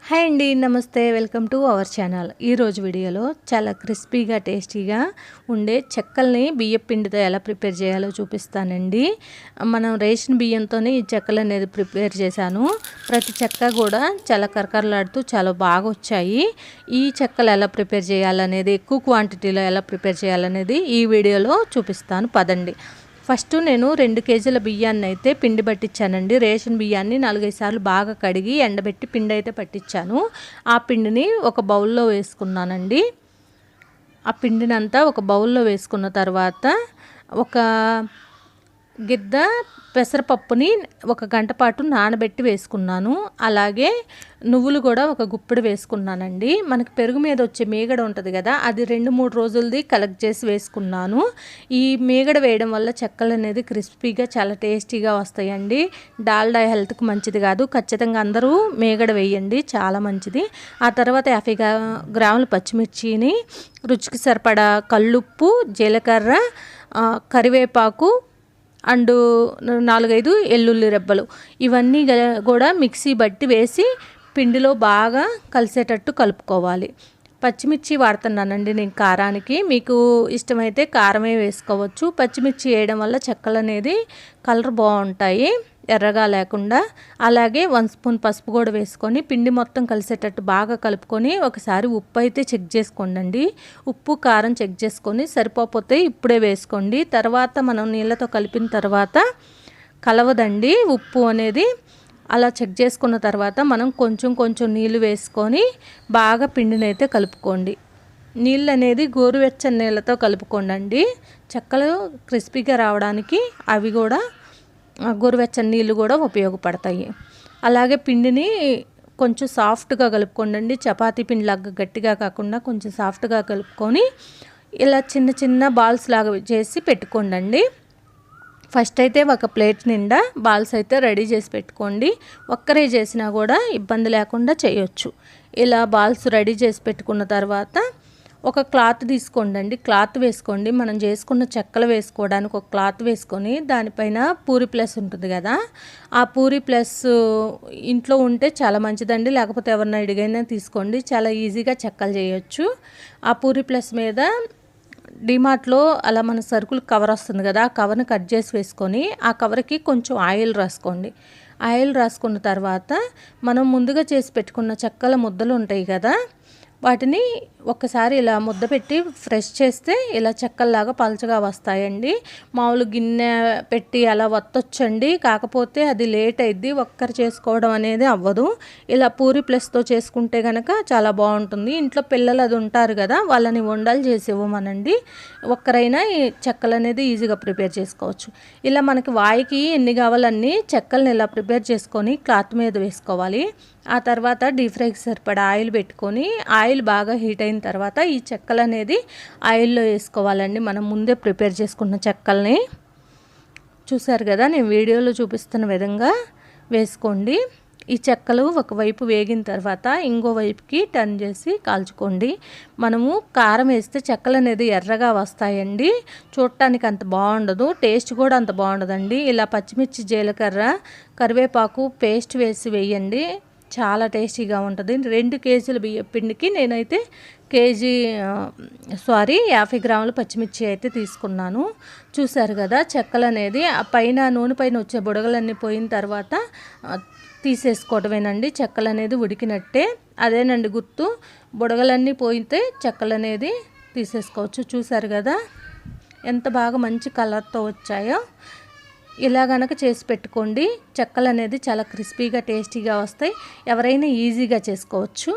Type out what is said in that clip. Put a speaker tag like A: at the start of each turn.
A: Hi అండి, నమస్తే. Welcome to our channel. ఈరోజు వీడియోలో చాలా క్రిస్పీగా టేస్టీగా ఉండే చెక్కల్ని బియ్యం పిండితో ఎలా ప్రిపేర్ చేయాలో చూపిస్తానండి. మనం రేషన్ బియ్యంతోనే ఈ చెక్కలు అనేది ప్రిపేర్ చేశాను. ప్రతి చెక్క కూడా చాలా కరకరలాడుతూ చాలా బాగా వచ్చాయి. ఈ చెక్కలు ఎలా ప్రిపేర్ చేయాలనేది, ఎక్కువ క్వాంటిటీలో ఎలా ప్రిపేర్ చేయాలనేది ఈ వీడియోలో చూపిస్తాను. పదండి. ఫస్ట్ నేను 2 కేజీల బియ్యాన్ని అయితే పిండి పట్టించానండి. రేషన్ బియ్యాన్ని 4-5 సార్లు బాగా కడిగి ఎండబెట్టి పిండి అయితే పట్టించాను. ఆ పిండిని ఒక బౌల్లో వేసుకున్నానండి. ఆ పిండిని అంతా ఒక బౌల్లో వేసుకున్న తర్వాత ఒక గిద్ద పెసరపప్పుని 1 గంట పాటు నానబెట్టి వేసుకున్నాను. అలాగే నువ్వులు కూడా ఒక గుప్పెడు వేసుకున్నానండి. మనకి పెరుగు మీద వచ్చే మీగడ ఉంటుంది కదా, అది 2-3 రోజులది కలెక్ట్ చేసి వేసుకున్నాను. ఈ మీగడ వేయడం వల్ల చెక్కలు అనేది క్రిస్పీగా చాలా టేస్టీగా వస్తాయండి. డాల్డా హెల్త్కి మంచిది కాదు, ఖచ్చితంగా అందరూ మీగడ వేయండి, చాలా మంచిది. ఆ తర్వాత 50 గ్రాముల పచ్చిమిర్చిని, రుచికి సరిపడా కల్లుప్పు, జీలకర్ర, కరివేపాకు అండ్ 4-5 ఎల్లుల్లి రెబ్బలు, ఇవన్నీ కూడా మిక్సీ బట్టి వేసి పిండిలో బాగా కలిసేటట్టు కలుపుకోవాలి. పచ్చిమిర్చి వాడుతున్నానండి నేను కారానికి. మీకు ఇష్టమైతే కారమే వేసుకోవచ్చు. పచ్చిమిర్చి వేయడం వల్ల చెక్కలు అనేది కలర్ బాగుంటాయి, ఎర్రగా లేకుండా. అలాగే 1 స్పూన్ పసుపు కూడా వేసుకొని పిండి మొత్తం కలిసేటట్టు బాగా కలుపుకొని ఒకసారి ఉప్పు అయితే చెక్ చేసుకోండి. ఉప్పు కారం చెక్ చేసుకొని సరిపోతే ఇప్పుడే వేసుకోండి. తర్వాత మనం నీళ్ళతో కలిపిన తర్వాత కలవదండి ఉప్పు అనేది. అలా చెక్ చేసుకున్న తర్వాత మనం కొంచెం నీళ్ళు వేసుకొని బాగా పిండిని అయితే కలుపుకోండి. నీళ్ళు అనేది గోరువెచ్చని నీళ్ళతో కలుపుకోండి. చెక్కలు క్రిస్పీగా రావడానికి అవి కూడా గోరువెచ్చని నీళ్ళు కూడా ఉపయోగపడతాయి. అలాగే పిండిని కొంచెం సాఫ్ట్గా కలుపుకోండి. చపాతీ పిండిలాగా గట్టిగా కాకుండా కొంచెం సాఫ్ట్గా కలుపుకొని ఇలా చిన్న బాల్స్ లాగా చేసి పెట్టుకోండి. ఫస్ట్ అయితే ఒక ప్లేట్ నిండా బాల్స్ అయితే రెడీ చేసి పెట్టుకోండి. ఒక్కరే చేసినా కూడా ఇబ్బంది లేకుండా చేయొచ్చు. ఇలా బాల్స్ రెడీ చేసి పెట్టుకున్న తర్వాత ఒక క్లాత్ తీసుకోండి. క్లాత్ వేసుకోండి. మనం చేసుకున్న చెక్కలు వేసుకోవడానికి ఒక క్లాత్ వేసుకొని దానిపైన పూరి ప్లస్ ఉంటుంది కదా, ఆ పూరి ప్లస్ ఇంట్లో ఉంటే చాలా మంచిదండి. లేకపోతే ఎవరిన అడిగైనా తీసుకోండి, చాలా ఈజీగా చెక్కలు చేయొచ్చు. ఆ పూరి ప్లస్ మీద డిమార్ట్లో అలా మన సరుకులు కవర్ వస్తుంది కదా, ఆ కవర్ని కట్ చేసి వేసుకొని ఆ కవర్కి కొంచెం ఆయిల్ రాసుకోండి. ఆయిల్ రాసుకున్న తర్వాత మనం ముందుగా చేసి పెట్టుకున్న చెక్కల ముద్దలు ఉంటాయి కదా, వాటిని ఒక్కసారి ఇలా ముద్ద పెట్టి ఫ్రెష్ చేస్తే ఇలా చెక్కల్లాగా పలచగా వస్తాయండి. మామూలు గిన్నె పెట్టి అలా వత్తొచ్చండి, కాకపోతే అది లేట్ అయిద్ది, ఒక్కరు చేసుకోవడం అనేది అవ్వదు. ఇలా పూరి ప్లస్తో చేసుకుంటే కనుక చాలా బాగుంటుంది. ఇంట్లో పిల్లలు అది ఉంటారు కదా, వాళ్ళని వంటలు చేసి ఇవ్వమనండి. ఒక్కరైనా ఈ చెక్కలు అనేది ఈజీగా ప్రిపేర్ చేసుకోవచ్చు. ఇలా మనకి వాయికి ఎన్ని కావాలన్నీ చెక్కల్ని ఇలా ప్రిపేర్ చేసుకొని క్లాత్ మీద వేసుకోవాలి. ఆ తర్వాత డీప్ ఫ్రైకి సరిపడా ఆయిల్ పెట్టుకొని ఆయిల్ బాగా హీట్ అయిన తర్వాత ఈ చెక్కలు అనేది ఆయిల్లో వేసుకోవాలండి. మనం ముందే ప్రిపేర్ చేసుకున్న చెక్కల్ని చూసారు కదా, నేను వీడియోలో చూపిస్తున్న విధంగా వేసుకోండి. ఈ చెక్కలు ఒకవైపు వేగిన తర్వాత ఇంకో వైపుకి టర్న్ చేసి కాల్చుకోండి. మనము కారం వేస్తే చెక్కలు అనేది ఎర్రగా వస్తాయండి, చూడటానికి అంత బాగుండదు, టేస్ట్ కూడా అంత బాగుండదండి. ఇలా పచ్చిమిర్చి, జీలకర్ర, కరివేపాకు పేస్ట్ వేసి వేయండి, చాలా టేస్టీగా ఉంటుంది. 2 కేజీల బియ్యం పిండికి నేనైతే 50 గ్రాముల పచ్చిమిర్చి అయితే తీసుకున్నాను. చూసారు కదా, చెక్కలు అనేది ఆ పైన నూనె పైన వచ్చే బుడగలన్నీ పోయిన తర్వాత తీసేసుకోవడమేనండి. చెక్కలు అనేది ఉడికినట్టే, అదేనండి గుర్తు. బుడగలన్నీ పోయితే చెక్కలు అనేది తీసేసుకోవచ్చు. చూసారు కదా ఎంత బాగా మంచి కలర్తో వచ్చాయో. ఇలా గనక చేసి పెట్టుకోండి, చెక్కలు అనేది చాలా క్రిస్పీగా టేస్టీగా వస్తాయి. ఎవరైనా ఈజీగా చేసుకోవచ్చు.